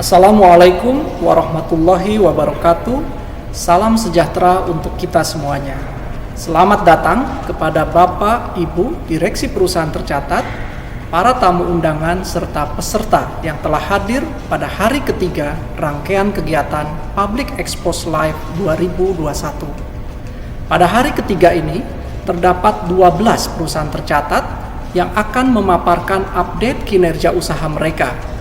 Assalamualaikum warahmatullahi wabarakatuh. Salam sejahtera untuk kita semuanya. Selamat datang kepada Bapak, Ibu, Direksi Perusahaan Tercatat, para tamu undangan, serta peserta yang telah hadir pada hari ketiga rangkaian kegiatan Public Expose Live 2021. Pada hari ketiga ini, terdapat 12 perusahaan tercatat yang akan memaparkan update kinerja usaha mereka.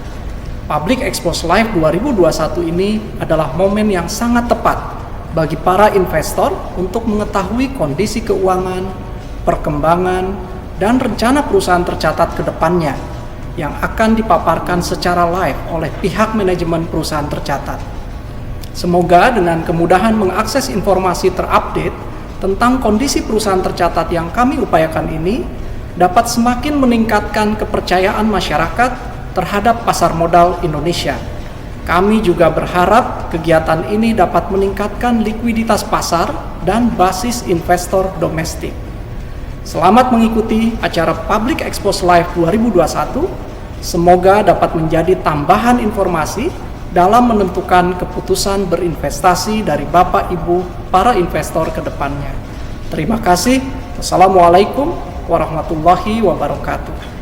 Public Expose Live 2021 ini adalah momen yang sangat tepat bagi para investor untuk mengetahui kondisi keuangan, perkembangan, dan rencana perusahaan tercatat ke depannya yang akan dipaparkan secara live oleh pihak manajemen perusahaan tercatat. Semoga dengan kemudahan mengakses informasi terupdate tentang kondisi perusahaan tercatat yang kami upayakan ini dapat semakin meningkatkan kepercayaan masyarakat terhadap pasar modal Indonesia. Kami juga berharap kegiatan ini dapat meningkatkan likuiditas pasar dan basis investor domestik. Selamat mengikuti acara Public Expose Live 2021. Semoga dapat menjadi tambahan informasi dalam menentukan keputusan berinvestasi dari Bapak Ibu para investor ke depannya. Terima kasih. Wassalamualaikum warahmatullahi wabarakatuh.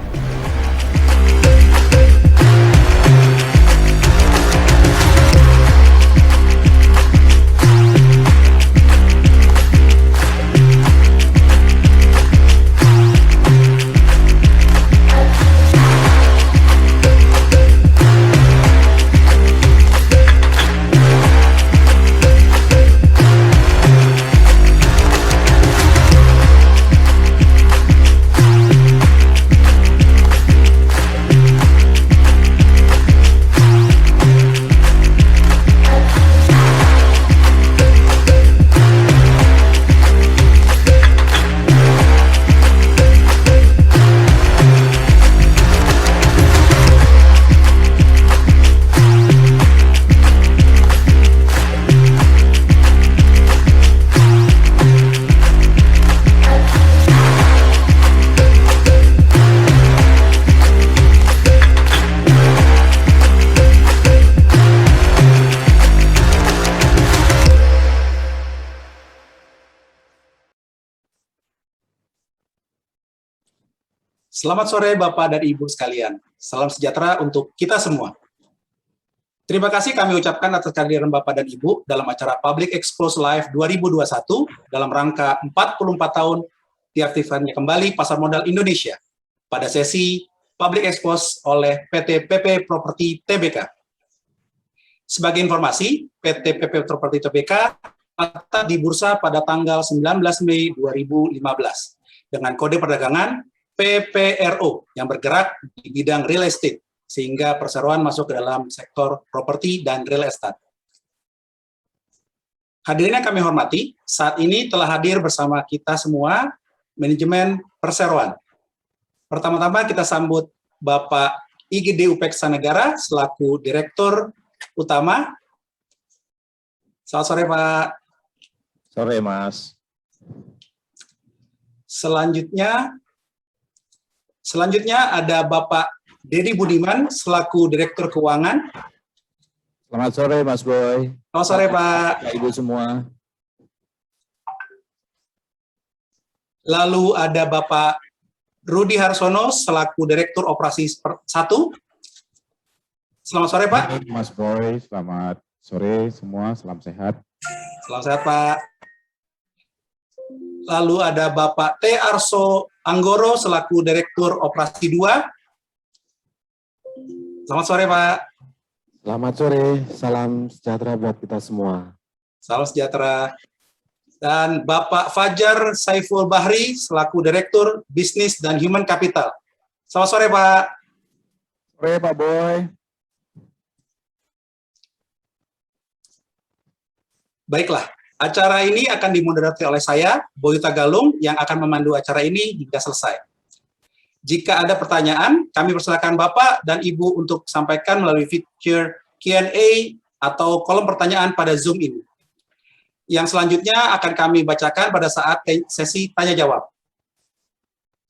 Selamat sore Bapak dan Ibu sekalian. Salam sejahtera untuk kita semua. Terima kasih kami ucapkan atas kehadiran Bapak dan Ibu dalam acara Public Expose Live 2021 dalam rangka 44 tahun diaktifkannya kembali pasar modal Indonesia pada sesi Public Expose oleh PT PP Property Tbk. Sebagai informasi, PT PP Property Tbk tercatat di bursa pada tanggal 19 Mei 2015 dengan kode perdagangan PPRO yang bergerak di bidang real estate, sehingga perseroan masuk ke dalam sektor properti dan real estate. Hadirin yang kami hormati, saat ini telah hadir bersama kita semua manajemen perseroan. Pertama-tama kita sambut Bapak IGD Upeksa Negara selaku Direktur Utama. Selamat sore Pak. Sore Mas. Selanjutnya ada Bapak Dedi Budiman selaku Direktur Keuangan. Selamat sore Mas Boy. Selamat sore Pak. Ibu semua. Lalu ada Bapak Rudi Harsono selaku Direktur Operasi 1. Selamat sore Pak. Mas Boy, selamat sore semua, salam sehat. Selamat sehat Pak. Lalu ada Bapak T. Arso Anggoro selaku Direktur Operasi 2. Selamat sore Pak. Selamat sore, salam sejahtera buat kita semua. Salam sejahtera. Dan Bapak Fajar Saiful Bahri selaku Direktur Bisnis dan Human Capital. Selamat sore Pak. Sore Pak Boy. Baiklah. Acara ini akan dimoderasi oleh saya, Boy Tagalung, yang akan memandu acara ini hingga selesai. Jika ada pertanyaan, kami persilakan Bapak dan Ibu untuk sampaikan melalui fitur Q&A atau kolom pertanyaan pada Zoom ini. Yang selanjutnya akan kami bacakan pada saat sesi tanya-jawab.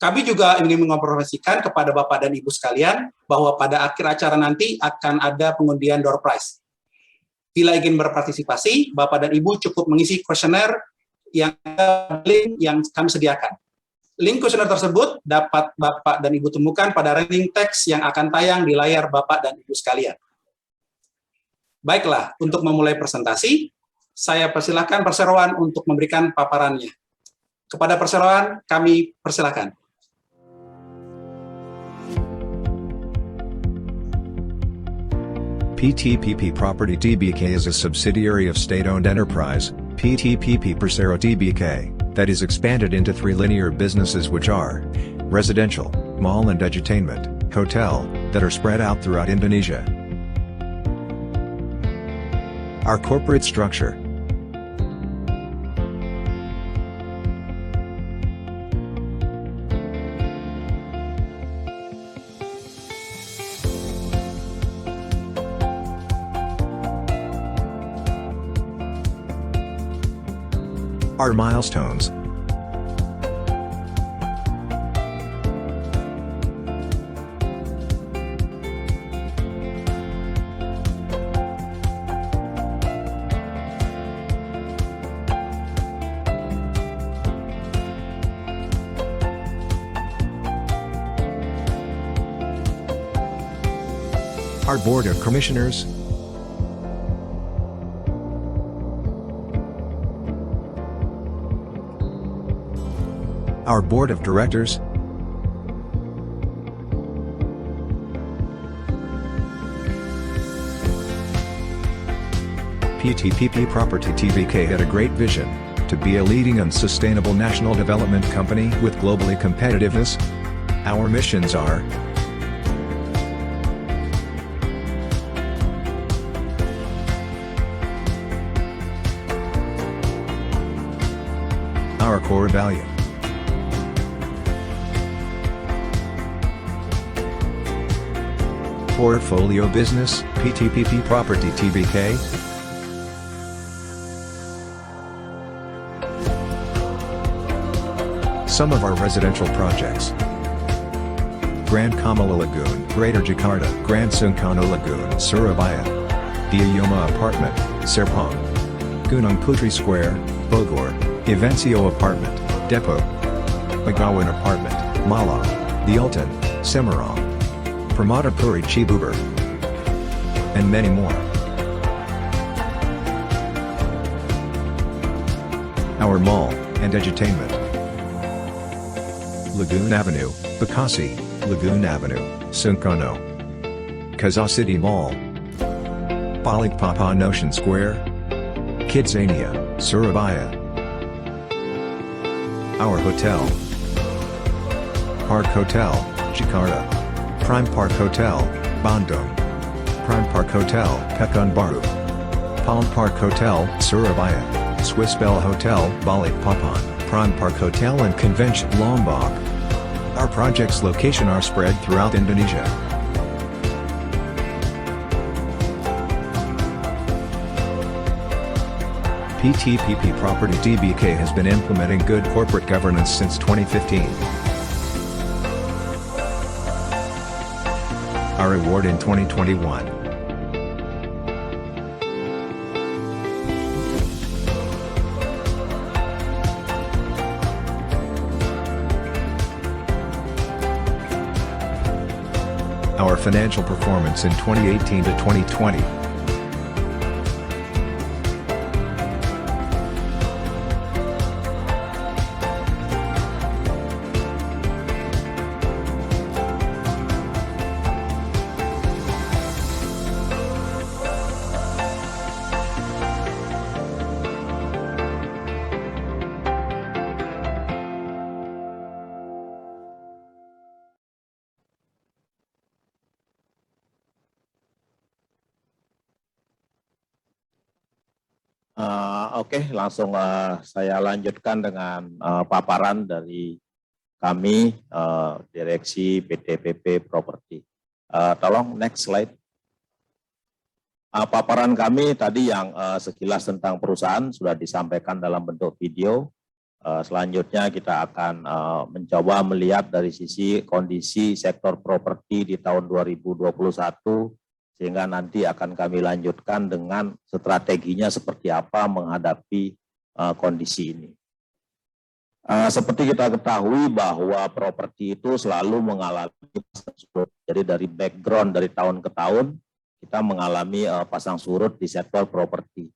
Kami juga ingin menginformasikan kepada Bapak dan Ibu sekalian bahwa pada akhir acara nanti akan ada pengundian door prize. Bila ingin berpartisipasi, Bapak dan Ibu cukup mengisi kuesioner yang kami sediakan. Link kuesioner tersebut dapat Bapak dan Ibu temukan pada running text yang akan tayang di layar Bapak dan Ibu sekalian. Baiklah, untuk memulai presentasi, saya persilahkan perseroan untuk memberikan paparannya. Kepada perseroan, kami persilahkan. PTPP Property Tbk is a subsidiary of state-owned enterprise, PTPP Persero Tbk, that is expanded into 3 linear businesses which are residential, mall and edutainment, hotel, that are spread out throughout Indonesia. Our corporate structure. Our milestones. Our Board of Commissioners. Our Board of Directors. PTPP Property Tbk had a great vision to be a leading and sustainable national development company with globally competitiveness. Our missions are our core value. Portfolio business, PTPP Property Tbk. Some of our residential projects: Grand Kamala Lagoon, Greater Jakarta, Grand Sungkono Lagoon, Surabaya. Diayoma Apartment, Serpong. Gunung Putri Square, Bogor. Evencio Apartment, Depot. Bagawan Apartment, Malang. The Ultan, Semarang. Permatapuri Cibubur, and many more. Our mall and edutainment: Lagoon Avenue, Bekasi, Lagoon Avenue, Sungkono. Kazah City Mall. Balikpapan Ocean Square. Kidzania, Surabaya. Our hotel: Park Hotel, Jakarta. Prime Park Hotel, Bandung. Prime Park Hotel, Pekanbaru. Palm Park Hotel, Surabaya. Swiss Bell Hotel, Balikpapan. Prime Park Hotel and Convention, Lombok. Our projects' location are spread throughout Indonesia. PTPP Property Tbk has been implementing good corporate governance since 2015. Our award in 2021. Our financial performance in 2018 to 2020. Oke, langsung saya lanjutkan dengan paparan dari kami, Direksi PTPP Properti. Tolong next slide. Paparan kami tadi yang sekilas tentang perusahaan sudah disampaikan dalam bentuk video. Selanjutnya kita akan mencoba melihat dari sisi kondisi sektor properti di tahun 2021, sehingga nanti akan kami lanjutkan dengan strateginya seperti apa menghadapi kondisi ini. Seperti kita ketahui bahwa properti itu selalu mengalami pasang surut. Jadi dari background dari tahun ke tahun, kita mengalami pasang surut di sektor properti.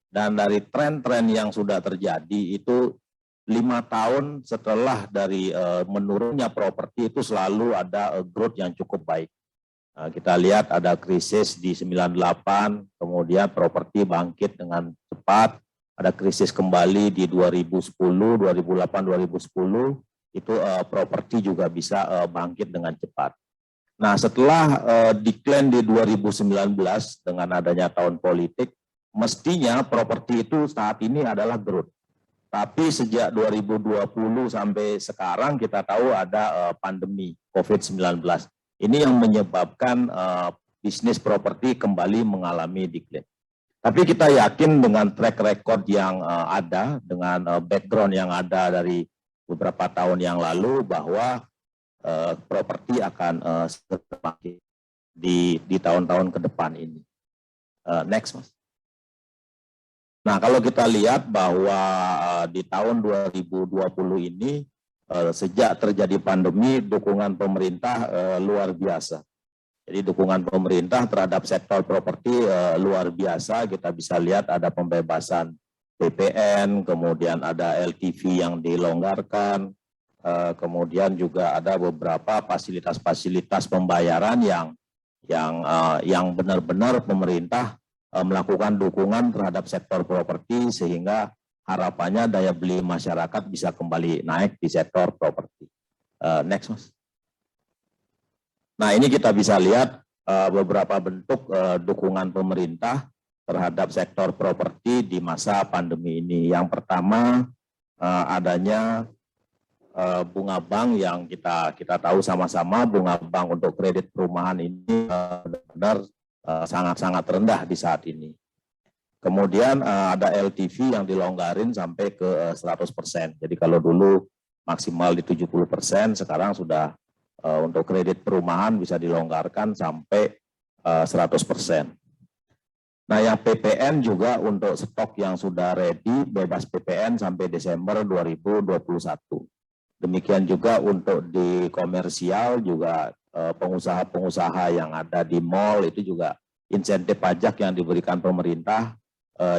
Dan dari tren-tren yang sudah terjadi itu 5 tahun setelah dari menurunnya properti itu selalu ada growth yang cukup baik. Kita lihat ada krisis di 98, kemudian properti bangkit dengan cepat, ada krisis kembali di 2010, 2008, 2010, itu properti juga bisa bangkit dengan cepat. Nah, setelah decline di 2019 dengan adanya tahun politik, mestinya properti itu saat ini adalah growth. Tapi sejak 2020 sampai sekarang kita tahu ada pandemi COVID-19. Ini yang menyebabkan bisnis properti kembali mengalami decline. Tapi kita yakin dengan track record yang ada, dengan background yang ada dari beberapa tahun yang lalu bahwa properti akan semakin di tahun-tahun ke depan ini. Next, Mas. Nah, kalau kita lihat bahwa di tahun 2020 ini, sejak terjadi pandemi, dukungan pemerintah luar biasa. Jadi dukungan pemerintah terhadap sektor properti luar biasa. Kita bisa lihat ada pembebasan PPN, kemudian ada LTV yang dilonggarkan, kemudian juga ada beberapa fasilitas-fasilitas pembayaran yang benar-benar pemerintah melakukan dukungan terhadap sektor properti sehingga harapannya daya beli masyarakat bisa kembali naik di sektor properti. Next, Mas. Nah, ini kita bisa lihat beberapa bentuk dukungan pemerintah terhadap sektor properti di masa pandemi ini. Yang pertama adanya bunga bank yang kita tahu sama-sama, bunga bank untuk kredit perumahan ini benar-benar sangat-sangat rendah di saat ini. Kemudian ada LTV yang dilonggarin sampai ke 100%. Jadi kalau dulu maksimal di 70%, sekarang sudah untuk kredit perumahan bisa dilonggarkan sampai 100%. Nah, yang PPN juga untuk stok yang sudah ready, bebas PPN sampai Desember 2021. Demikian juga untuk di komersial juga pengusaha-pengusaha yang ada di mall itu juga insentif pajak yang diberikan pemerintah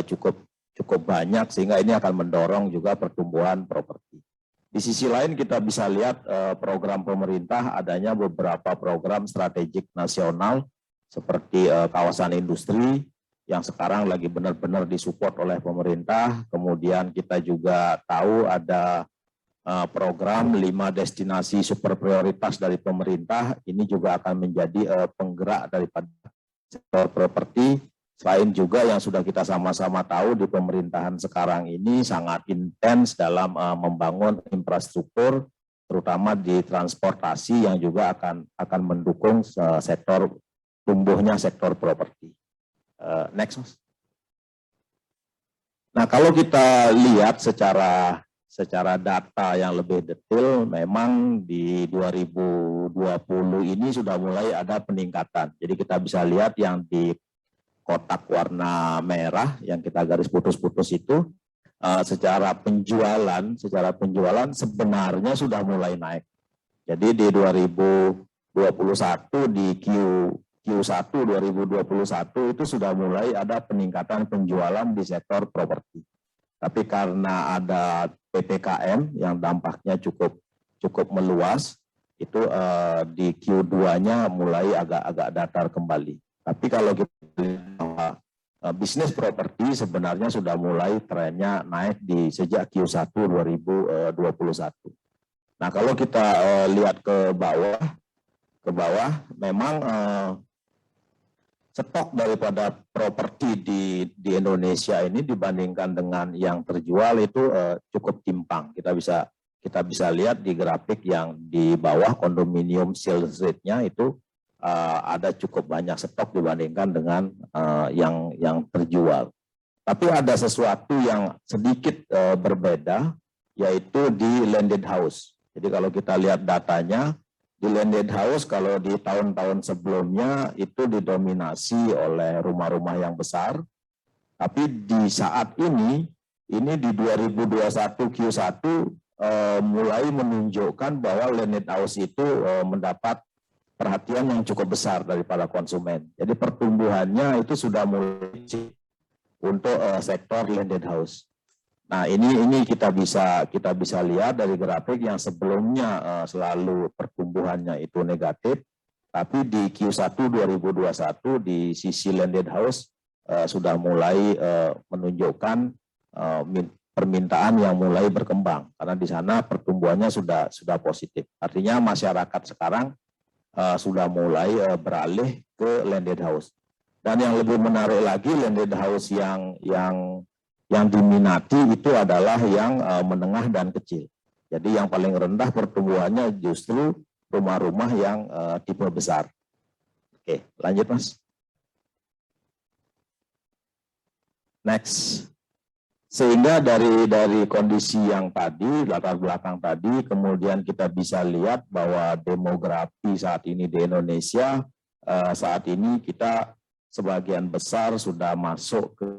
cukup banyak sehingga ini akan mendorong juga pertumbuhan properti. Di sisi lain kita bisa lihat program pemerintah adanya beberapa program strategik nasional seperti kawasan industri yang sekarang lagi benar-benar disupport oleh pemerintah. Kemudian kita juga tahu ada program 5 destinasi super prioritas dari pemerintah, ini juga akan menjadi penggerak daripada sektor properti. Selain juga yang sudah kita sama-sama tahu di pemerintahan sekarang ini sangat intens dalam membangun infrastruktur, terutama di transportasi yang juga akan mendukung sektor tumbuhnya sektor properti. Next, Mas. Nah, kalau kita lihat secara data yang lebih detail, memang di 2020 ini sudah mulai ada peningkatan. Jadi kita bisa lihat yang di kotak warna merah yang kita garis putus-putus itu secara penjualan sebenarnya sudah mulai naik. Jadi di 2021 di Q1 2021 itu sudah mulai ada peningkatan penjualan di sektor properti. Tapi karena ada PPKM yang dampaknya cukup meluas, itu di Q2-nya mulai agak datar kembali. Tapi kalau kita lihat bisnis properti sebenarnya sudah mulai trennya naik di sejak Q1 2021. Nah, kalau kita lihat ke bawah memang stok daripada properti di Indonesia ini dibandingkan dengan yang terjual itu cukup timpang. Kita bisa lihat di grafik yang di bawah kondominium sales rate-nya itu ada cukup banyak stok dibandingkan dengan yang terjual. Tapi ada sesuatu yang sedikit berbeda yaitu di landed house. Jadi kalau kita lihat datanya, di landed house kalau di tahun-tahun sebelumnya itu didominasi oleh rumah-rumah yang besar, tapi di saat ini di 2021 Q1 mulai menunjukkan bahwa landed house itu mendapat perhatian yang cukup besar daripada konsumen. Jadi pertumbuhannya itu sudah mulai untuk sektor landed house. Nah, ini kita bisa lihat dari grafik yang sebelumnya selalu pertumbuhannya itu negatif, tapi di Q1 2021 di sisi landed house sudah mulai menunjukkan permintaan yang mulai berkembang karena di sana pertumbuhannya sudah positif. Artinya masyarakat sekarang sudah mulai beralih ke landed house. Dan yang lebih menarik lagi, landed house yang diminati itu adalah yang menengah dan kecil. Jadi yang paling rendah pertumbuhannya justru rumah-rumah yang tipe besar. Oke, lanjut Mas. Next. Sehingga dari kondisi yang tadi, latar belakang tadi, kemudian kita bisa lihat bahwa demografi saat ini di Indonesia, saat ini kita sebagian besar sudah masuk ke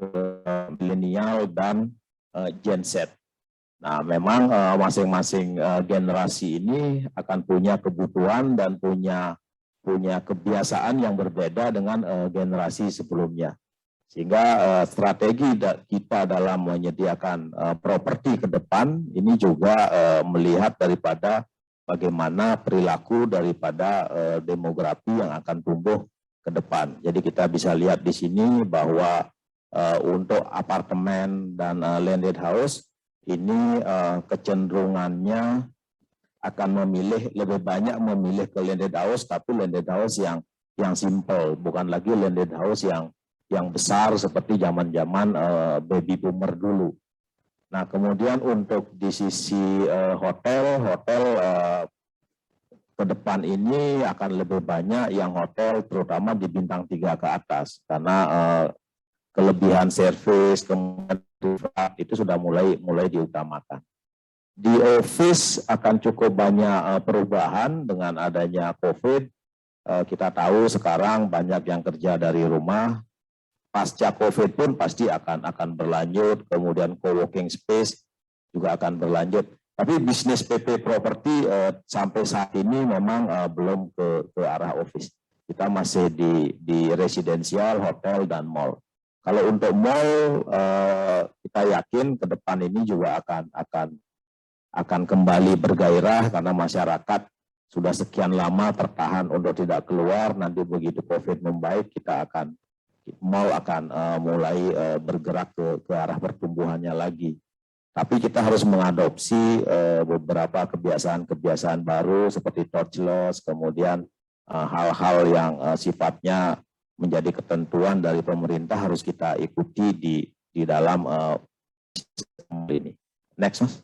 milenial dan Gen Z. Nah, memang masing-masing generasi ini akan punya kebutuhan dan punya kebiasaan yang berbeda dengan generasi sebelumnya. Sehingga strategi kita dalam menyediakan properti ke depan ini juga melihat daripada bagaimana perilaku daripada demografi yang akan tumbuh ke depan. Jadi kita bisa lihat di sini bahwa untuk apartemen dan landed house ini kecenderungannya akan lebih banyak memilih ke landed house, tapi landed house yang simple, bukan lagi landed house yang besar seperti zaman-zaman baby boomer dulu. Nah, kemudian untuk di sisi hotel ke depan ini akan lebih banyak yang hotel terutama di bintang 3 ke atas karena kelebihan servis kemudian itu sudah mulai diutamakan. Di office akan cukup banyak perubahan dengan adanya COVID. Kita tahu sekarang banyak yang kerja dari rumah. Pasca COVID pun pasti akan berlanjut, kemudian co-working space juga akan berlanjut. Tapi bisnis PP Property sampai saat ini memang belum ke arah office. Kita masih di residensial, hotel, dan mall. Kalau untuk mall, kita yakin ke depan ini juga akan kembali bergairah karena masyarakat sudah sekian lama tertahan untuk tidak keluar. Nanti begitu COVID membaik, mall akan mulai bergerak ke arah pertumbuhannya lagi. Tapi kita harus mengadopsi beberapa kebiasaan-kebiasaan baru seperti touchless, kemudian hal-hal yang sifatnya menjadi ketentuan dari pemerintah harus kita ikuti di dalam ini. Next, Mas.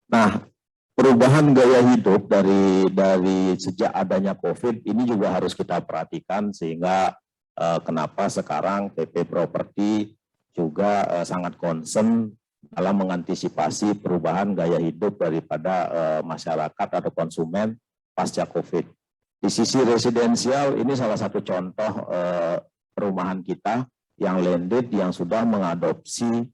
Nah, perubahan gaya hidup dari sejak adanya COVID ini juga harus kita perhatikan sehingga kenapa sekarang PP Property juga sangat concern dalam mengantisipasi perubahan gaya hidup daripada masyarakat atau konsumen pasca COVID. Di sisi residensial ini salah satu contoh perumahan kita yang landed yang sudah mengadopsi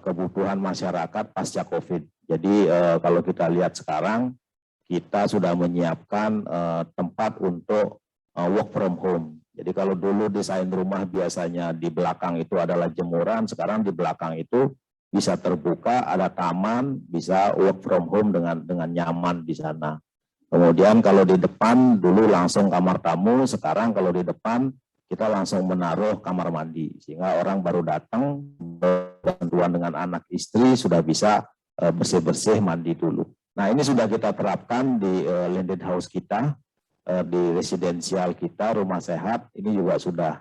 kebutuhan masyarakat pasca COVID. Jadi kalau kita lihat sekarang kita sudah menyiapkan tempat untuk work from home. Jadi kalau dulu desain rumah biasanya di belakang itu adalah jemuran, sekarang di belakang itu bisa terbuka, ada taman, bisa work from home dengan nyaman di sana. Kemudian kalau di depan dulu langsung kamar tamu, sekarang kalau di depan kita langsung menaruh kamar mandi. Sehingga orang baru datang, bersentuhan dengan anak istri sudah bisa bersih-bersih mandi dulu. Nah ini sudah kita terapkan di landed house kita. Di residensial kita, rumah sehat, ini juga sudah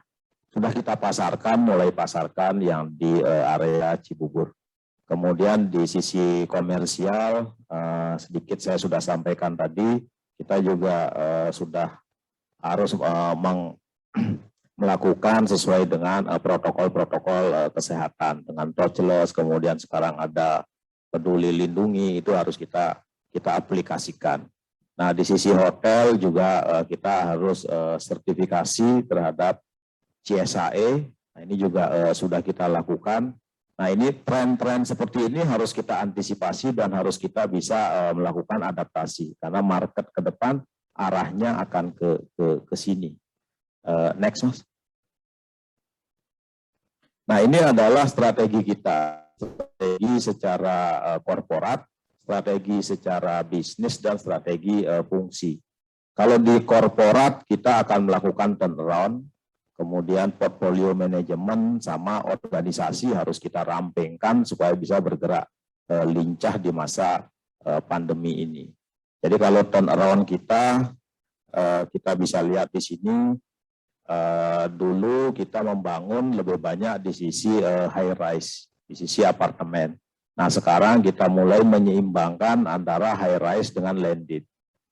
kita pasarkan, mulai pasarkan yang di area Cibubur. Kemudian di sisi komersial, sedikit saya sudah sampaikan tadi, kita juga sudah harus melakukan sesuai dengan protokol-protokol kesehatan dengan touchless, kemudian sekarang ada peduli lindungi, itu harus kita aplikasikan. Nah, di sisi hotel juga kita harus sertifikasi terhadap CSAE. Nah, ini juga sudah kita lakukan. Nah, ini tren-tren seperti ini harus kita antisipasi dan harus kita bisa melakukan adaptasi karena market ke depan arahnya akan ke sini. Next, Mas. Nah, ini adalah strategi kita, strategi secara korporat, strategi secara bisnis, dan strategi fungsi. Kalau di korporat kita akan melakukan turnaround, kemudian portfolio manajemen sama organisasi harus kita rampingkan supaya bisa bergerak lincah di masa pandemi ini. Jadi kalau turnaround kita bisa lihat di sini. Dulu kita membangun lebih banyak di sisi high rise, di sisi apartemen. Nah, sekarang kita mulai menyeimbangkan antara high rise dengan landed.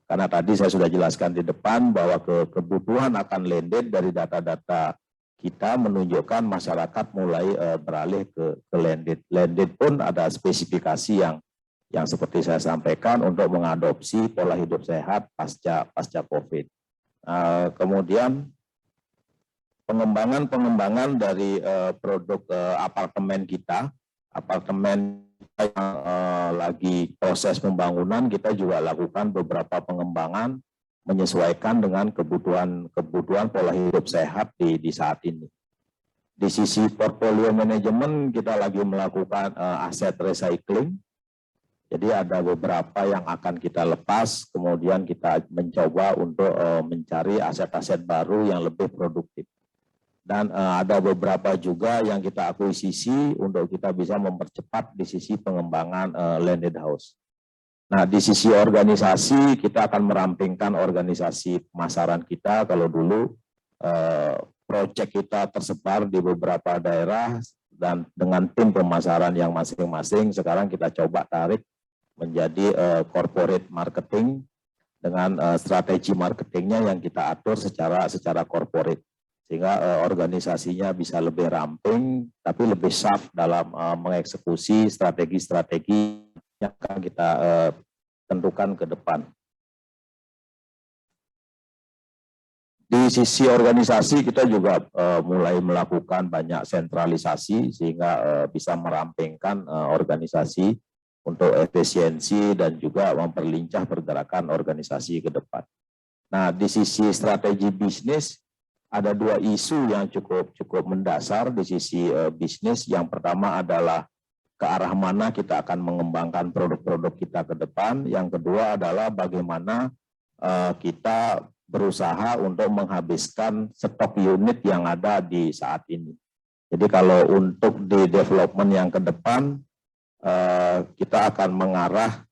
Karena tadi saya sudah jelaskan di depan bahwa kebutuhan akan landed dari data-data kita menunjukkan masyarakat mulai beralih ke landed. Landed pun ada spesifikasi yang seperti saya sampaikan untuk mengadopsi pola hidup sehat pasca COVID. Kemudian pengembangan dari produk apartemen kita, apartemen yang lagi proses pembangunan, kita juga lakukan beberapa pengembangan menyesuaikan dengan kebutuhan pola hidup sehat di saat ini. Di sisi portfolio manajemen kita lagi melakukan aset recycling. Jadi ada beberapa yang akan kita lepas, kemudian kita mencoba untuk mencari aset-aset baru yang lebih produktif. Dan ada beberapa juga yang kita akuisisi untuk kita bisa mempercepat di sisi pengembangan landed house. Nah, di sisi organisasi kita akan merampingkan organisasi pemasaran kita. Kalau dulu proyek kita tersebar di beberapa daerah dan dengan tim pemasaran yang masing-masing, sekarang kita coba tarik menjadi corporate marketing dengan strategi marketingnya yang kita atur secara corporate. Sehingga organisasinya bisa lebih ramping, tapi lebih sharp dalam mengeksekusi strategi-strategi yang akan kita tentukan ke depan. Di sisi organisasi kita juga mulai melakukan banyak sentralisasi sehingga bisa merampingkan organisasi untuk efisiensi dan juga memperlincah pergerakan organisasi ke depan. Nah, di sisi strategi bisnis, ada dua isu yang cukup mendasar di sisi bisnis. Yang pertama adalah ke arah mana kita akan mengembangkan produk-produk kita ke depan. Yang kedua adalah bagaimana kita berusaha untuk menghabiskan stok unit yang ada di saat ini. Jadi kalau untuk di development yang ke depan, kita akan mengarah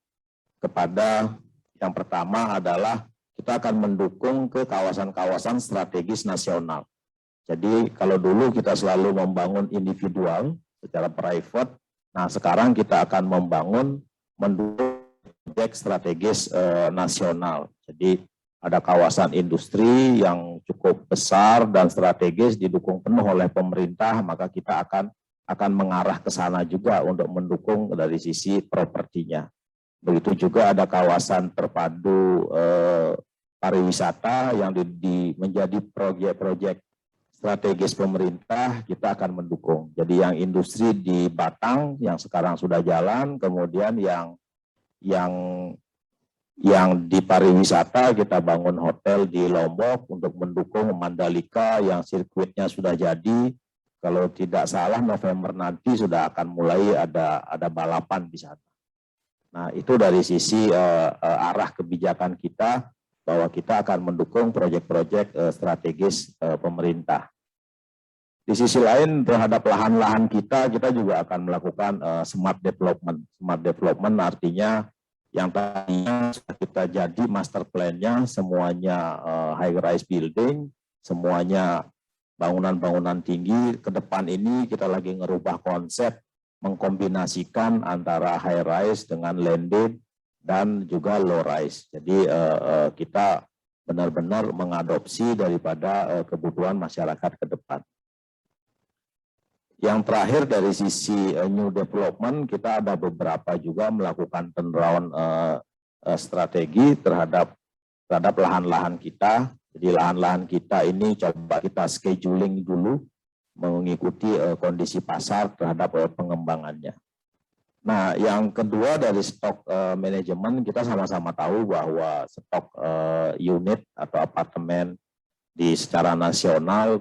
kepada yang pertama adalah kita akan mendukung ke kawasan-kawasan strategis nasional. Jadi kalau dulu kita selalu membangun individual secara private, nah sekarang kita akan mendukung proyek strategis nasional. Jadi ada kawasan industri yang cukup besar dan strategis didukung penuh oleh pemerintah, maka kita akan mengarah ke sana juga untuk mendukung dari sisi propertinya. Begitu juga ada kawasan terpadu pariwisata yang menjadi proyek-proyek strategis pemerintah, kita akan mendukung. Jadi yang industri di Batang yang sekarang sudah jalan, kemudian yang di pariwisata kita bangun hotel di Lombok untuk mendukung Mandalika yang sirkuitnya sudah jadi. Kalau tidak salah November nanti sudah akan mulai ada balapan di sana. Nah, itu dari sisi arah kebijakan kita, bahwa kita akan mendukung proyek-proyek strategis pemerintah. Di sisi lain terhadap lahan-lahan kita juga akan melakukan smart development. Smart development artinya yang tadinya kita jadi master plan-nya semuanya high rise building, semuanya bangunan-bangunan tinggi. Ke depan ini kita lagi ngerubah konsep, mengkombinasikan antara high rise dengan landed dan juga low rise. Jadi kita benar-benar mengadopsi daripada kebutuhan masyarakat ke depan. Yang terakhir dari sisi new development, kita ada beberapa juga melakukan turnaround strategi terhadap lahan-lahan kita. Jadi lahan-lahan kita ini coba kita scheduling dulu mengikuti kondisi pasar terhadap pengembangannya. Nah, yang kedua dari stok manajemen, kita sama-sama tahu bahwa stok unit atau apartemen secara nasional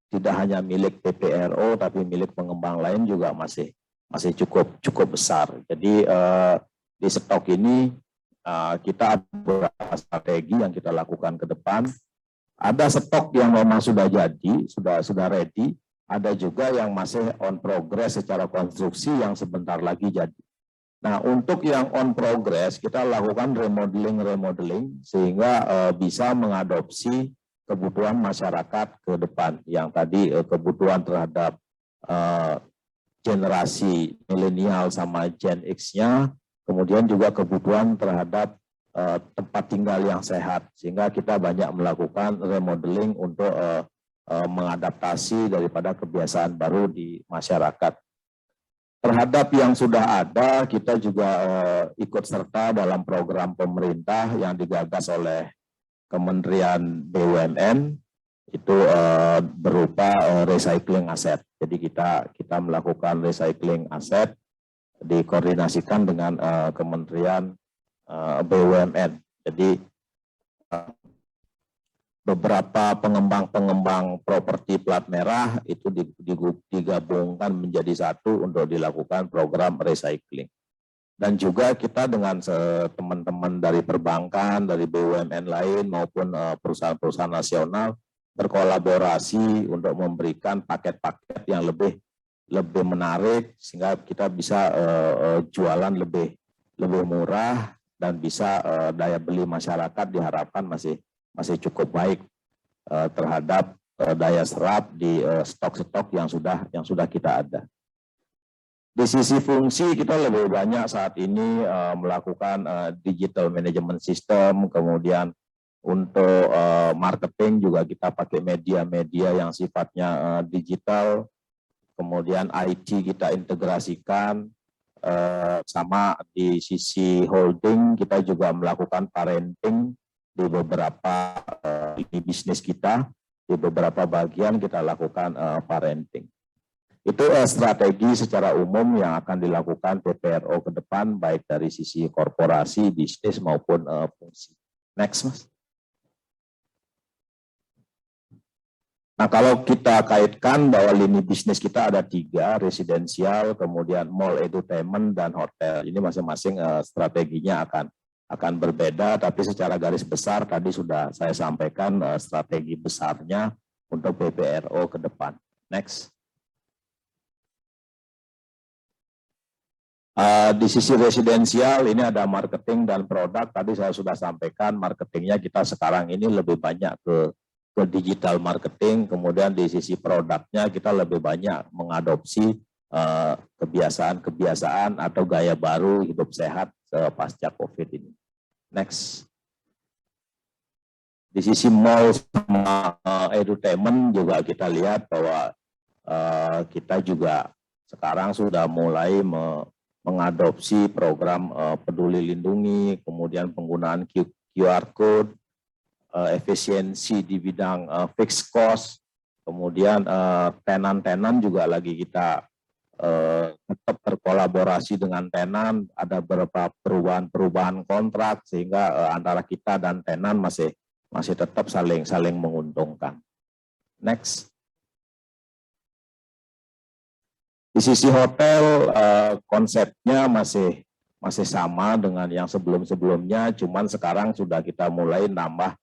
tidak hanya milik PPRO, tapi milik pengembang lain juga masih cukup besar. Jadi di stok ini kita ada beberapa strategi yang kita lakukan ke depan. Ada stok yang memang sudah jadi, sudah ready. Ada juga yang masih on progress secara konstruksi yang sebentar lagi jadi. Nah, untuk yang on progress kita lakukan remodeling sehingga bisa mengadopsi kebutuhan masyarakat ke depan. Yang tadi kebutuhan terhadap generasi milenial sama Gen X-nya, kemudian juga kebutuhan terhadap tempat tinggal yang sehat, sehingga kita banyak melakukan remodeling untuk mengadaptasi daripada kebiasaan baru di masyarakat. Terhadap yang sudah ada, kita juga ikut serta dalam program pemerintah yang digagas oleh Kementerian BUMN, itu berupa recycling aset. Jadi kita melakukan recycling aset, dikoordinasikan dengan Kementerian BUMN. Jadi beberapa pengembang properti plat merah itu digabungkan menjadi satu untuk dilakukan program recycling. Dan juga kita dengan teman-teman dari perbankan, dari BUMN lain maupun perusahaan-perusahaan nasional berkolaborasi untuk memberikan paket-paket yang lebih menarik sehingga kita bisa jualan lebih murah dan bisa daya beli masyarakat diharapkan masih cukup baik terhadap daya serap di stok-stok yang sudah kita ada. Di sisi fungsi kita lebih banyak saat ini melakukan digital management system, kemudian untuk marketing juga kita pakai media-media yang sifatnya digital, kemudian IT kita integrasikan, sama di sisi holding kita juga melakukan parenting di beberapa bisnis kita, di beberapa bagian kita lakukan parenting. Itu strategi secara umum yang akan dilakukan PPRO ke depan, baik dari sisi korporasi, bisnis maupun fungsi. Next, Mas. Nah, kalau kita kaitkan bahwa lini bisnis kita ada 3, residensial, kemudian mall, edutainment, dan hotel. Ini masing-masing strateginya akan berbeda, tapi secara garis besar tadi sudah saya sampaikan strategi besarnya untuk PPRO ke depan. Next. Di sisi residensial ini ada marketing dan produk. Tadi saya sudah sampaikan marketingnya kita sekarang ini lebih banyak ke digital marketing. Kemudian di sisi produknya kita lebih banyak mengadopsi kebiasaan atau gaya baru hidup sehat pasca COVID ini. Next. Di sisi mall sama edutainment juga kita lihat bahwa kita juga sekarang sudah mulai mengadopsi program peduli lindungi, kemudian penggunaan QR code, efisiensi di bidang fixed cost, kemudian tenan-tenan juga lagi kita tetap berkolaborasi dengan tenan, ada beberapa perubahan kontrak sehingga antara kita dan tenan masih tetap saling menguntungkan. Next. Di sisi hotel konsepnya masih sama dengan yang sebelum-sebelumnya, cuman sekarang sudah kita mulai nambah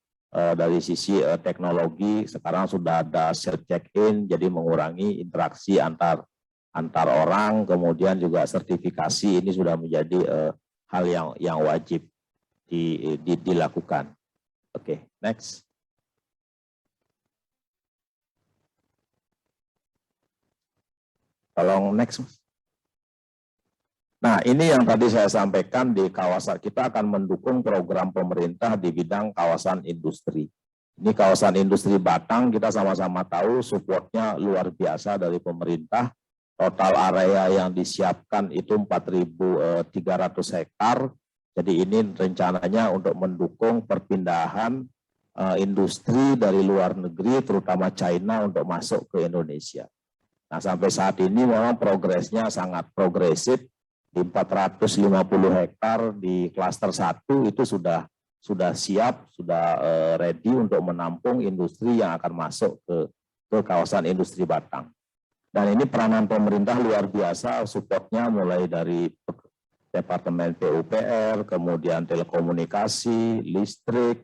dari sisi teknologi. Sekarang sudah ada self check-in, jadi mengurangi interaksi antar orang, kemudian juga sertifikasi ini sudah menjadi hal yang wajib dilakukan. Oke, next. Tolong next. Nah, ini yang tadi saya sampaikan di kawasan, kita akan mendukung program pemerintah di bidang kawasan industri. Ini kawasan industri Batang, kita sama-sama tahu supportnya luar biasa dari pemerintah. Total area yang disiapkan itu 4.300 hektar. Jadi ini rencananya untuk mendukung perpindahan industri dari luar negeri, terutama China, untuk masuk ke Indonesia. Nah, sampai saat ini memang progresnya sangat progresif. Di 450 hektar di klaster 1 itu sudah siap, sudah ready untuk menampung industri yang akan masuk ke kawasan industri Batang. Dan ini peranan pemerintah luar biasa, supportnya mulai dari Departemen PUPR, kemudian telekomunikasi, listrik,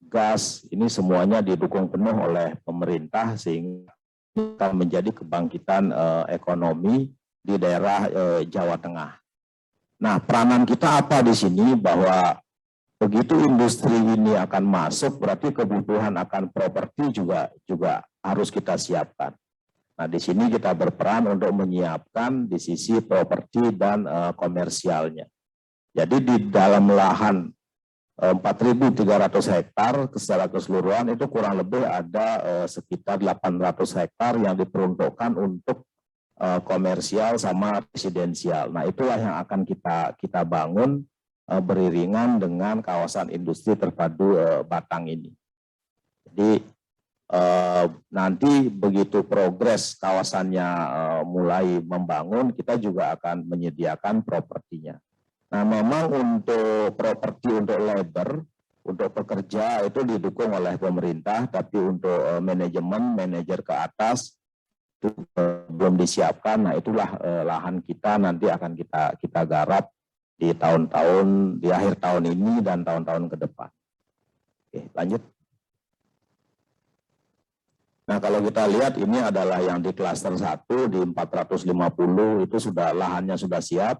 gas, ini semuanya didukung penuh oleh pemerintah sehingga akan menjadi kebangkitan ekonomi di daerah Jawa Tengah. Nah, peranan kita apa di sini, bahwa begitu industri ini akan masuk, berarti kebutuhan akan properti juga harus kita siapkan. Nah, di sini kita berperan untuk menyiapkan di sisi properti dan komersialnya. Jadi di dalam lahan 4.300 hektar secara keseluruhan itu kurang lebih ada sekitar 800 hektar yang diperuntukkan untuk komersial sama residensial. Nah, itulah yang akan kita bangun beriringan dengan kawasan industri terpadu Batang ini. Jadi nanti begitu progres kawasannya mulai membangun, kita juga akan menyediakan propertinya. Nah, memang untuk properti untuk labor, untuk pekerja itu didukung oleh pemerintah, tapi untuk manajemen, manajer ke atas itu belum disiapkan. Nah, itulah lahan kita nanti akan kita garap di tahun-tahun, di akhir tahun ini dan tahun-tahun ke depan. Oke, lanjut. Nah, kalau kita lihat ini adalah yang di klaster 1 di 450 itu sudah lahannya sudah siap.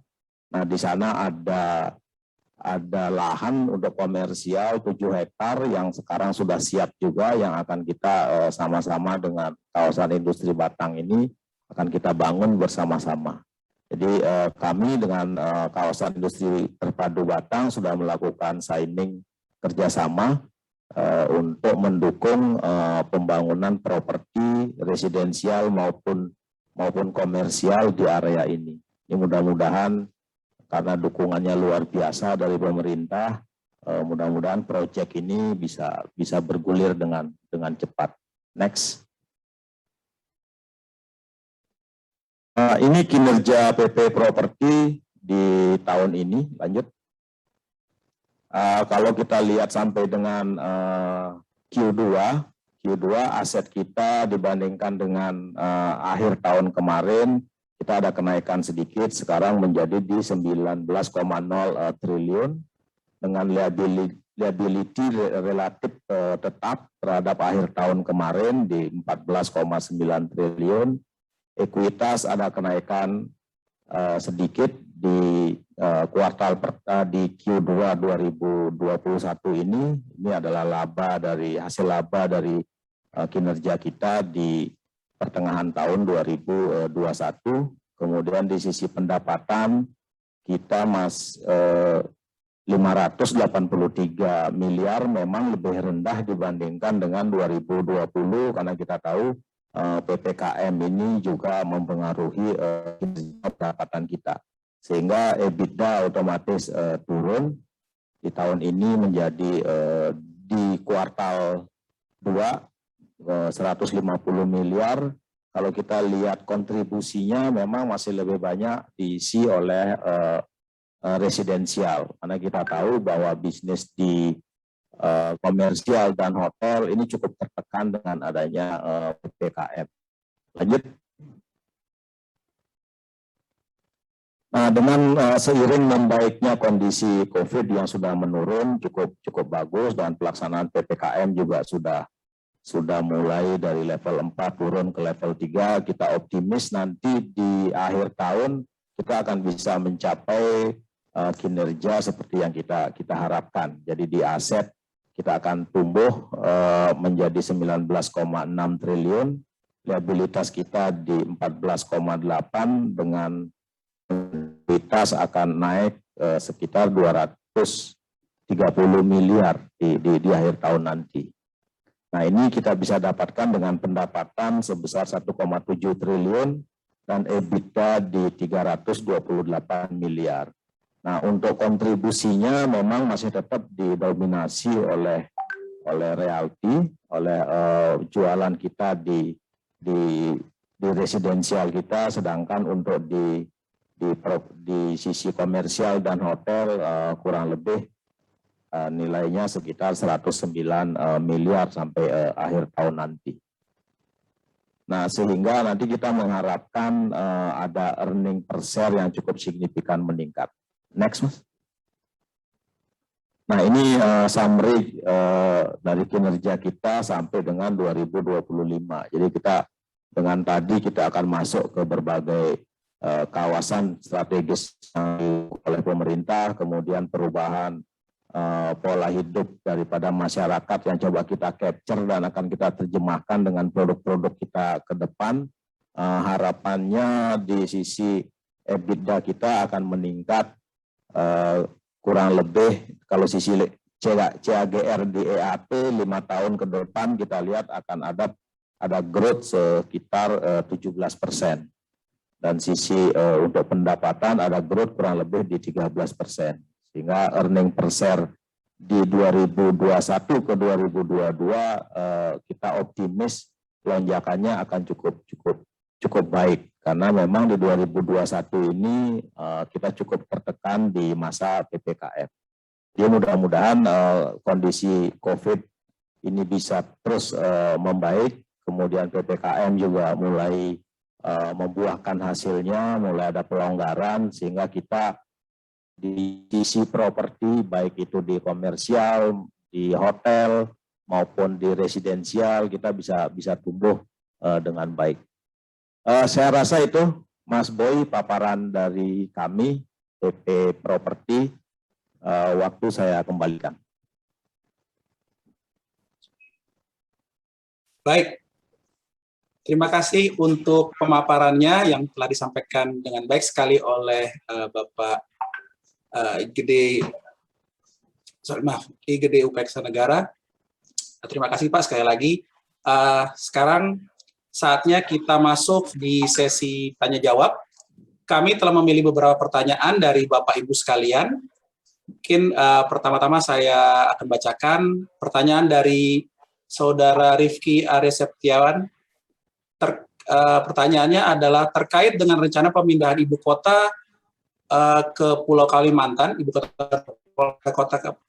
Nah, di sana ada lahan untuk komersial 7 hektar yang sekarang sudah siap juga, yang akan kita sama-sama dengan kawasan industri Batang ini akan kita bangun bersama-sama. Jadi kami dengan kawasan industri terpadu Batang sudah melakukan signing kerjasama untuk mendukung pembangunan properti residensial maupun komersial di area ini. Ini mudah-mudahan karena dukungannya luar biasa dari pemerintah, mudah-mudahan proyek ini bisa bergulir dengan cepat. Next. Ini kinerja PP Properti di tahun ini. Lanjut. Kalau kita lihat sampai dengan Q2 aset kita dibandingkan dengan akhir tahun kemarin, kita ada kenaikan sedikit, sekarang menjadi di 19,0 triliun dengan liability relatif tetap terhadap akhir tahun kemarin di 14,9 triliun. Ekuitas ada kenaikan sedikit di di Q2 2021 ini adalah hasil laba dari kinerja kita di pertengahan tahun 2021. Kemudian di sisi pendapatan kita 583 miliar, memang lebih rendah dibandingkan dengan 2020 karena kita tahu PPKM ini juga mempengaruhi pendapatan kita, sehingga EBITDA otomatis turun di tahun ini menjadi di kuartal 2 150 miliar. Kalau kita lihat kontribusinya memang masih lebih banyak diisi oleh residensial, karena kita tahu bahwa bisnis di komersial dan hotel ini cukup tertekan dengan adanya PPKM. Lanjut. Nah, dengan seiring membaiknya kondisi COVID yang sudah menurun cukup bagus, dan pelaksanaan PPKM juga sudah mulai dari level 4 turun ke level 3, kita optimis nanti di akhir tahun kita akan bisa mencapai kinerja seperti yang kita harapkan. Jadi di aset kita akan tumbuh menjadi 19,6 triliun, liabilitas kita di 14,8 dengan ekuitas akan naik sekitar 230 miliar di akhir tahun nanti. Nah, ini kita bisa dapatkan dengan pendapatan sebesar 1,7 triliun dan EBITDA di 328 miliar. Nah, untuk kontribusinya memang masih tetap didominasi oleh royalti, oleh jualan kita di residensial kita, sedangkan untuk di sisi komersial dan hotel kurang lebih nilainya sekitar 109 miliar sampai akhir tahun nanti. Nah, sehingga nanti kita mengharapkan ada earning per share yang cukup signifikan meningkat. Next, Mas. Nah, ini summary dari kinerja kita sampai dengan 2025. Jadi dengan tadi kita akan masuk ke berbagai kawasan strategis oleh pemerintah, kemudian perubahan pola hidup daripada masyarakat yang coba kita capture dan akan kita terjemahkan dengan produk-produk kita ke depan. Harapannya di sisi EBITDA kita akan meningkat kurang lebih kalau sisi CAGR di EAT 5 tahun ke depan kita lihat akan ada growth sekitar 17%. Dan sisi untuk pendapatan ada growth kurang lebih di 13%. Sehingga earning per share di 2021 ke 2022 kita optimis lonjakannya akan cukup baik. Karena memang di 2021 ini kita cukup tertekan di masa PPKM. Jadi mudah-mudahan kondisi COVID ini bisa terus membaik, kemudian PPKM juga mulai membuahkan hasilnya, mulai ada pelonggaran, sehingga kita di sisi properti, baik itu di komersial, di hotel, maupun di residensial, kita bisa tumbuh dengan baik. Saya rasa itu, Mas Boy, paparan dari kami, PP Properti. Waktu saya kembalikan. Baik, terima kasih untuk pemaparannya yang telah disampaikan dengan baik sekali oleh Bapak IGD UPEKSA Negara. Terima kasih Pak sekali lagi. Sekarang saatnya kita masuk di sesi tanya-jawab. Kami telah memilih beberapa pertanyaan dari Bapak Ibu sekalian. Mungkin pertama-tama saya akan bacakan pertanyaan dari Saudara Rifki Aries Septiawan. Pertanyaannya adalah terkait dengan rencana pemindahan ibu kota ke Pulau Kalimantan,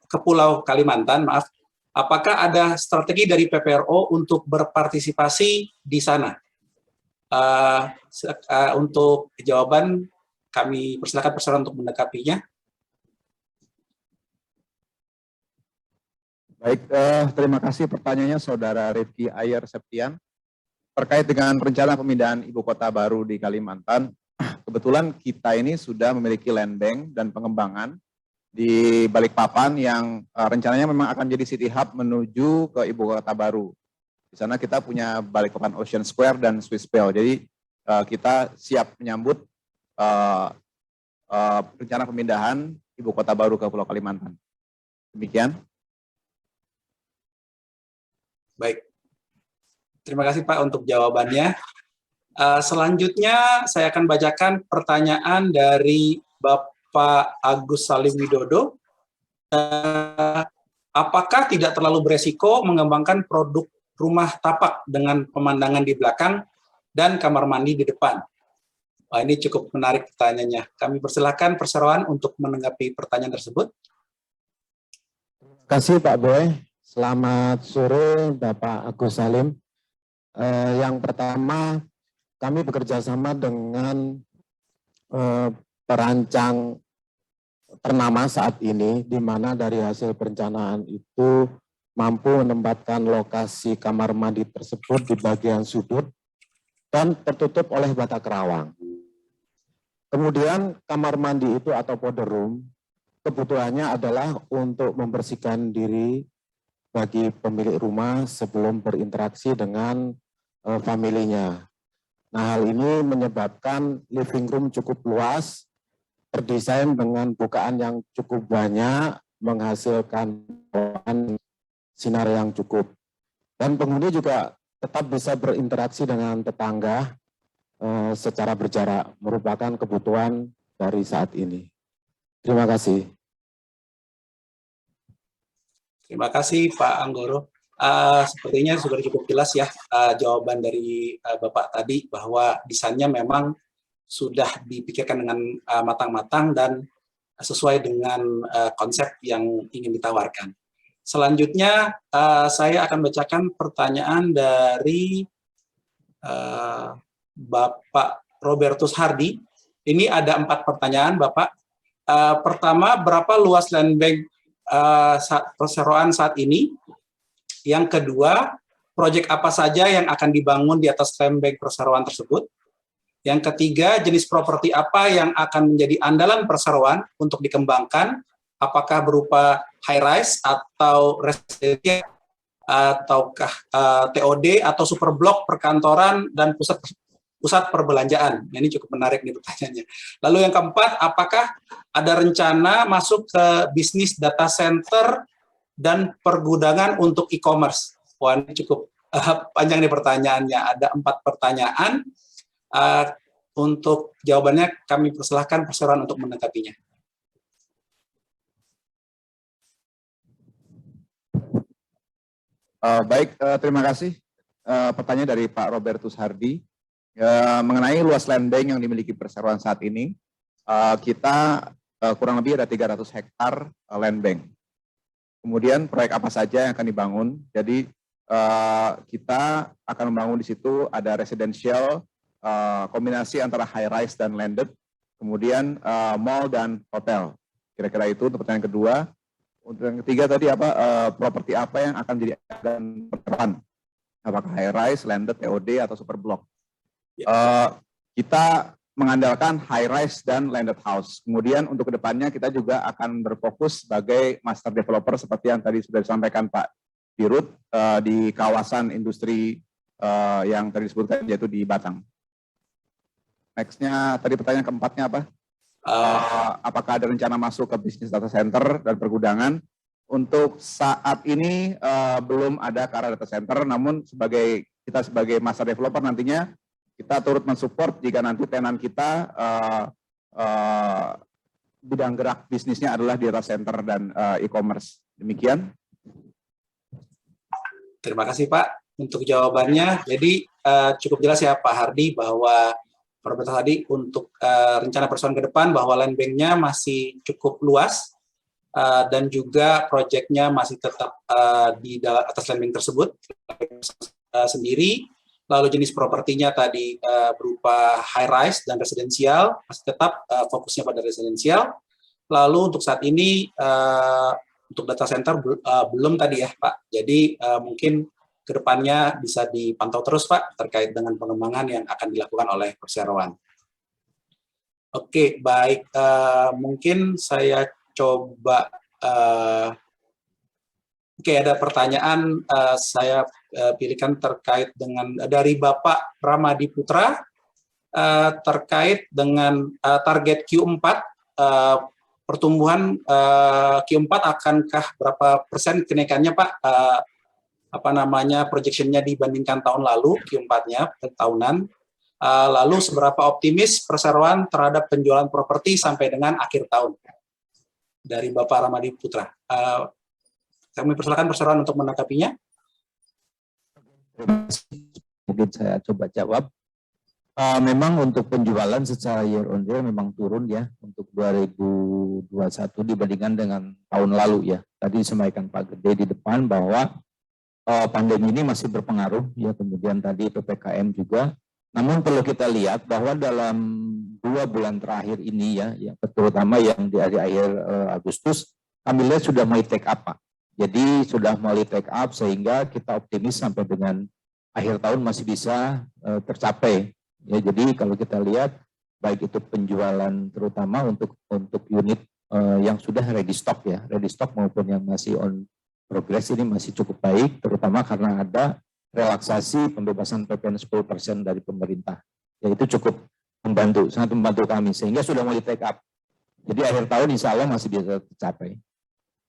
ke Pulau Kalimantan, maaf. Apakah ada strategi dari PPRO untuk berpartisipasi di sana? Untuk jawaban, kami persilakan persoalan untuk menanggapinya. Baik, terima kasih pertanyaannya Saudara Rifki Ayer Septian. Terkait dengan rencana pemindahan ibu kota baru di Kalimantan, kebetulan kita ini sudah memiliki land bank dan pengembangan di Balikpapan yang rencananya memang akan jadi city hub menuju ke ibu kota baru. Di sana kita punya Balikpapan Ocean Square dan Swissvale. Jadi kita siap menyambut rencana pemindahan ibu kota baru ke Pulau Kalimantan. Demikian. Baik. Terima kasih Pak untuk jawabannya. Selanjutnya saya akan bacakan pertanyaan dari Bapak Agus Salim Widodo. Apakah tidak terlalu beresiko mengembangkan produk rumah tapak dengan pemandangan di belakang dan kamar mandi di depan? Wah, ini cukup menarik pertanyaannya. Kami persilakan perseroan untuk menanggapi pertanyaan tersebut. Terima kasih Pak Boy. Selamat sore Bapak Agus Salim. Yang pertama, kami bekerja sama dengan perancang ternama saat ini, di mana dari hasil perencanaan itu mampu menempatkan lokasi kamar mandi tersebut di bagian sudut dan tertutup oleh bata kerawang. Kemudian kamar mandi itu atau powder room, kebutuhannya adalah untuk membersihkan diri bagi pemilik rumah sebelum berinteraksi dengan familinya. Nah, hal ini menyebabkan living room cukup luas terdesain dengan bukaan yang cukup banyak, menghasilkan sinar yang cukup. Dan penghuni juga tetap bisa berinteraksi dengan tetangga secara berjarak, merupakan kebutuhan dari saat ini. Terima kasih. Terima kasih Pak Anggoro. Sepertinya sudah cukup jelas ya jawaban dari Bapak tadi, bahwa desainnya memang sudah dipikirkan dengan matang-matang dan sesuai dengan konsep yang ingin ditawarkan. Selanjutnya saya akan bacakan pertanyaan dari Bapak Robertus Hardy. Ini ada 4 pertanyaan Bapak. Pertama, berapa luas land bank perseroan saat ini? Yang kedua, proyek apa saja yang akan dibangun di atas land bank perseroan tersebut? Yang ketiga, jenis properti apa yang akan menjadi andalan perseroan untuk dikembangkan? Apakah berupa high rise atau residential, ataukah TOD atau super blok perkantoran dan pusat perbelanjaan? Ini cukup menarik nih pertanyaannya. Lalu yang keempat, apakah ada rencana masuk ke bisnis data center dan pergudangan untuk e-commerce? Wah, ini cukup panjang nih pertanyaannya. Ada 4 pertanyaan. Untuk jawabannya kami persilahkan perseroan untuk menanggapinya. Baik, terima kasih. Pertanyaan dari Pak Robertus Hardy mengenai luas land bank yang dimiliki perseroan saat ini. Kita kurang lebih ada 300 hektar land bank. Kemudian proyek apa saja yang akan dibangun? Jadi kita akan membangun di situ ada residential, kombinasi antara high rise dan landed, kemudian mall dan hotel. Kira-kira itu untuk pertanyaan kedua. Untuk yang ketiga tadi properti apa yang akan jadi peran? Apakah high rise, landed, TOD atau super block? Kita mengandalkan high rise dan landed house. Kemudian untuk kedepannya kita juga akan berfokus sebagai master developer seperti yang tadi sudah disampaikan Pak Dirut di kawasan industri yang tadi disebutkan yaitu di Batang. Nextnya tadi pertanyaan keempatnya apa? Apakah ada rencana masuk ke bisnis data center dan pergudangan? Untuk saat ini belum ada ke arah data center, namun kita sebagai master developer nantinya kita turut mensupport jika nanti tenan kita bidang gerak bisnisnya adalah di data center dan e-commerce. Demikian. Terima kasih Pak untuk jawabannya. Jadi cukup jelas ya Pak Hardy bahwa tadi untuk rencana perseroan ke depan bahwa land bank-nya masih cukup luas dan juga proyeknya masih tetap di atas land bank tersebut sendiri. Lalu jenis propertinya tadi berupa high rise dan residensial, masih tetap fokusnya pada residensial. Lalu untuk saat ini untuk data center belum tadi ya Pak. Jadi mungkin kedepannya bisa dipantau terus Pak terkait dengan pengembangan yang akan dilakukan oleh perseroan. Oke, baik. Mungkin saya coba. Oke, ada pertanyaan saya pilihkan terkait dengan dari Bapak Ramadi Putra terkait dengan target Q4 pertumbuhan Q4 akankah berapa persen kenaikannya Pak? Projection-nya dibandingkan tahun lalu, Q4-nya tahunan. Lalu seberapa optimis perseroan terhadap penjualan properti sampai dengan akhir tahun? Dari Bapak Ramadi Putra. Kami persilakan perseroan untuk menanggapinya. Mungkin saya coba jawab. Memang untuk penjualan secara year on year memang turun ya untuk 2021 dibandingkan dengan tahun lalu ya. Tadi disampaikan Pak Gede di depan bahwa pandemi ini masih berpengaruh ya, kemudian tadi PPKM juga. Namun perlu kita lihat bahwa dalam 2 bulan terakhir ini ya terutama yang di akhir Agustus, kami lihat sudah mulai take up Pak. Jadi sudah mulai take up sehingga kita optimis sampai dengan akhir tahun masih bisa tercapai. Ya, jadi kalau kita lihat baik itu penjualan terutama untuk unit yang sudah ready stock ya, ready stock maupun yang masih on progress ini masih cukup baik, terutama karena ada relaksasi pembebasan PPN 10% dari pemerintah. Ya, itu cukup membantu, sangat membantu kami, sehingga sudah mulai take up. Jadi akhir tahun insya Allah masih bisa tercapai.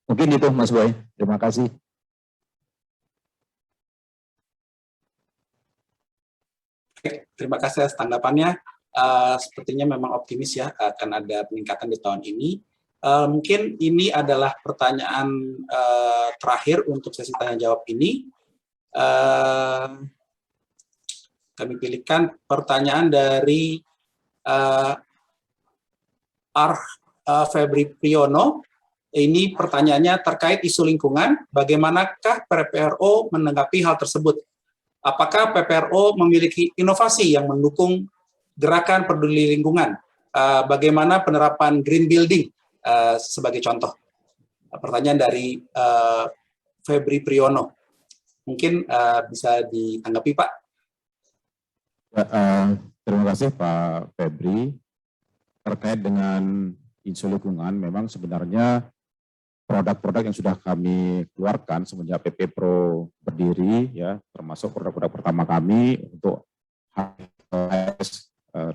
Mungkin itu Mas Boy. Terima kasih. Terima kasih atas tanggapannya. Sepertinya memang optimis ya akan ada peningkatan di tahun ini. Mungkin ini adalah pertanyaan terakhir untuk sesi tanya jawab ini. Kami pilihkan pertanyaan dari Febri Priyono. Ini pertanyaannya terkait isu lingkungan. Bagaimanakah PPRO menanggapi hal tersebut? Apakah PPRO memiliki inovasi yang mendukung gerakan peduli lingkungan? Bagaimana penerapan green building sebagai contoh? Pertanyaan dari Febri Priyono. Mungkin bisa ditanggapi, Pak. Terima kasih Pak Febri. Terkait dengan isu lingkungan, memang sebenarnya produk-produk yang sudah kami keluarkan semenjak PP Pro berdiri, ya, termasuk produk-produk pertama kami untuk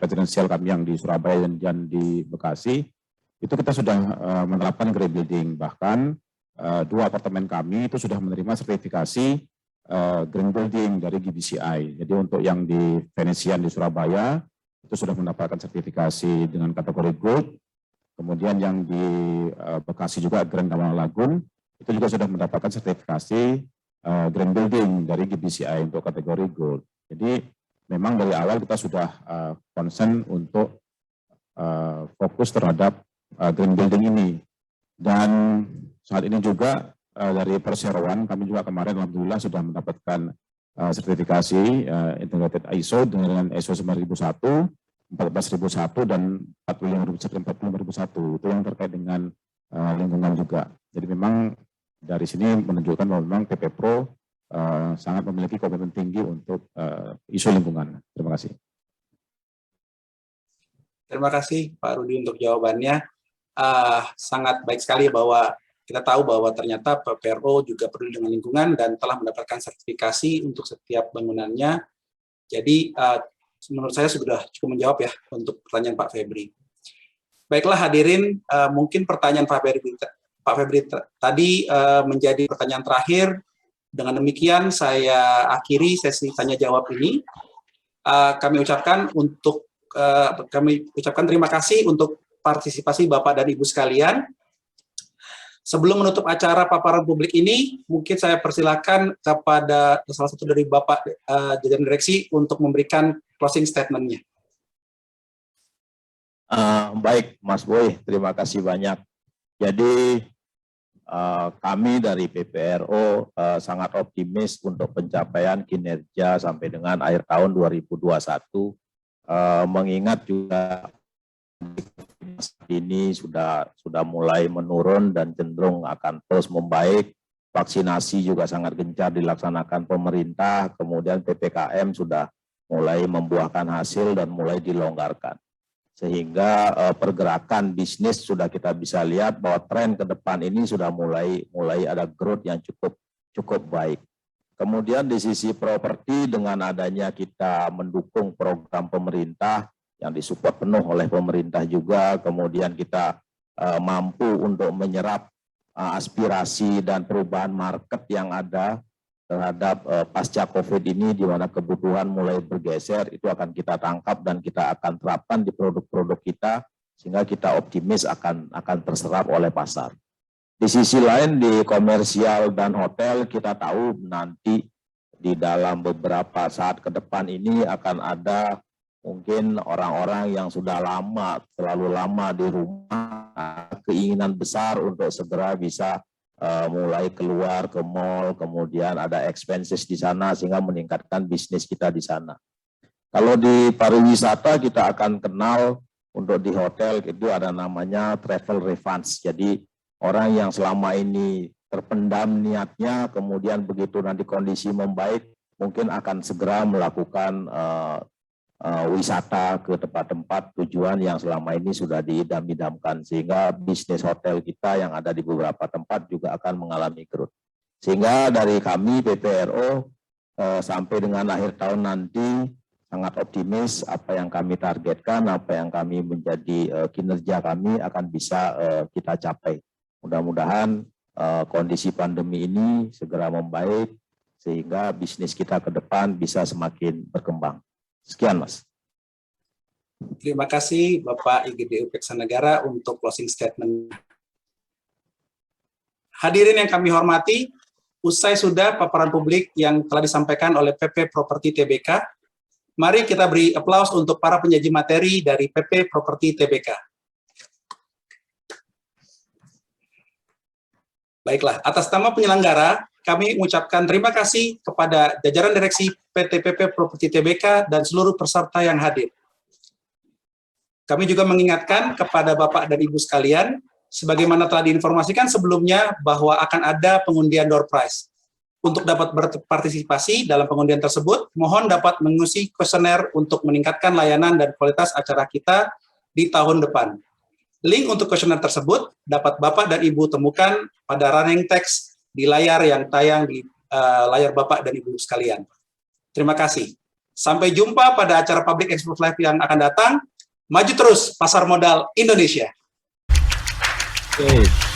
residensial kami yang di Surabaya dan di Bekasi, itu kita sudah menerapkan green building. Bahkan 2 apartemen kami itu sudah menerima sertifikasi green building dari GBCI. Jadi untuk yang di Venetian di Surabaya itu sudah mendapatkan sertifikasi dengan kategori Gold. Kemudian yang di Bekasi juga Grand Kamala Lagoon itu juga sudah mendapatkan sertifikasi green building dari GBCI untuk kategori Gold. Jadi memang dari awal kita sudah concern untuk fokus terhadap green building ini. Dan saat ini juga dari Perseroan kami juga kemarin alhamdulillah sudah mendapatkan sertifikasi integrated ISO dengan ISO 9001, 14001 dan 45001. Itu yang terkait dengan lingkungan juga. Jadi memang dari sini menunjukkan bahwa memang PP Pro sangat memiliki komitmen tinggi untuk isu lingkungan. Terima kasih. Terima kasih Pak Rudi untuk jawabannya. Sangat baik sekali bahwa kita tahu bahwa ternyata PPRO juga peduli dengan lingkungan dan telah mendapatkan sertifikasi untuk setiap bangunannya. Jadi menurut saya sudah cukup menjawab ya untuk pertanyaan Pak Febri. Baiklah hadirin, mungkin pertanyaan Pak Febri tadi menjadi pertanyaan terakhir. Dengan demikian saya akhiri sesi tanya jawab ini. Kami ucapkan terima kasih untuk partisipasi Bapak dan Ibu sekalian. Sebelum menutup acara paparan publik ini, mungkin saya persilakan kepada salah satu dari Bapak jajaran direksi untuk memberikan closing statement-nya. Baik, Mas Boy, terima kasih banyak. Jadi kami dari PPRO sangat optimis untuk pencapaian kinerja sampai dengan akhir tahun 2021, mengingat juga ini sudah mulai menurun dan cenderung akan terus membaik. Vaksinasi juga sangat gencar dilaksanakan pemerintah, kemudian PPKM sudah mulai membuahkan hasil dan mulai dilonggarkan. Sehingga pergerakan bisnis sudah kita bisa lihat bahwa tren ke depan ini sudah mulai ada growth yang cukup baik. Kemudian di sisi properti dengan adanya kita mendukung program pemerintah yang disupport penuh oleh pemerintah juga, kemudian kita mampu untuk menyerap aspirasi dan perubahan market yang ada terhadap pasca COVID ini, di mana kebutuhan mulai bergeser, itu akan kita tangkap dan kita akan terapkan di produk-produk kita, sehingga kita optimis akan terserap oleh pasar. Di sisi lain di komersial dan hotel, kita tahu nanti di dalam beberapa saat ke depan ini akan ada mungkin orang-orang yang sudah terlalu lama di rumah, keinginan besar untuk segera bisa mulai keluar ke mall, kemudian ada expenses di sana sehingga meningkatkan bisnis kita di sana. Kalau di pariwisata kita akan kenal untuk di hotel itu ada namanya travel refunds. Jadi orang yang selama ini terpendam niatnya, kemudian begitu nanti kondisi membaik, mungkin akan segera melakukan wisata ke tempat-tempat tujuan yang selama ini sudah diidam-idamkan, sehingga bisnis hotel kita yang ada di beberapa tempat juga akan mengalami growth. Sehingga dari kami PPRO sampai dengan akhir tahun nanti sangat optimis apa yang kami targetkan, apa yang kami menjadi kinerja kami akan bisa kita capai. Mudah-mudahan kondisi pandemi ini segera membaik sehingga bisnis kita ke depan bisa semakin berkembang. Sekian, Mas. Terima kasih Bapak IGDU Peksa Negara untuk closing statement. Hadirin yang kami hormati, usai sudah paparan publik yang telah disampaikan oleh PP Properti Tbk, mari kita beri aplaus untuk para penyaji materi dari PP Properti Tbk. Baiklah, atas nama penyelenggara, kami mengucapkan terima kasih kepada jajaran direksi PT PP Properti Tbk dan seluruh peserta yang hadir. Kami juga mengingatkan kepada Bapak dan Ibu sekalian, sebagaimana telah diinformasikan sebelumnya bahwa akan ada pengundian door prize. Untuk dapat berpartisipasi dalam pengundian tersebut, mohon dapat mengisi kuesioner untuk meningkatkan layanan dan kualitas acara kita di tahun depan. Link untuk kuesioner tersebut dapat Bapak dan Ibu temukan pada running text di layar yang tayang di layar Bapak dan Ibu sekalian. Terima kasih. Sampai jumpa pada acara Public Expo Live yang akan datang. Maju terus pasar modal Indonesia. Oke.